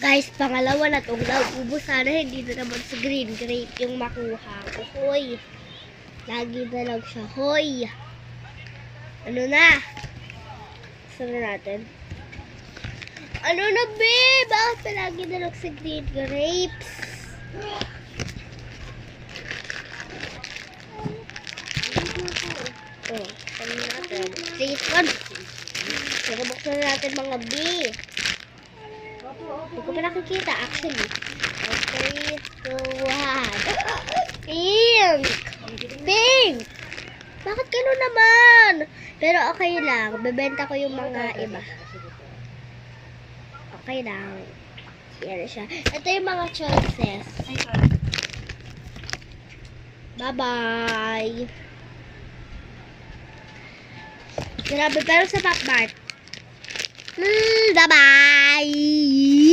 Guys, pangalawa na itong nauubos. Sana hindi na naman sa green grape yung makuha ko. Hoy. Lagi na lang siya. Hoy. Ano na? Saan na natin? Ano na, babe? Bakit palagi na lang sa green grapes? Oh, ano natin? 3-1. Nakabuksan na natin mga B. Hindi ko pa nakikita, actually. Okay, so, Pink! Pink! Bakit gano'n naman? Pero okay lang. Bebenta ko yung mga iba. Okay lang. Yan siya. Ito yung mga choices. Bye-bye! Grabe, pero sa Pop Mart. Bye-bye!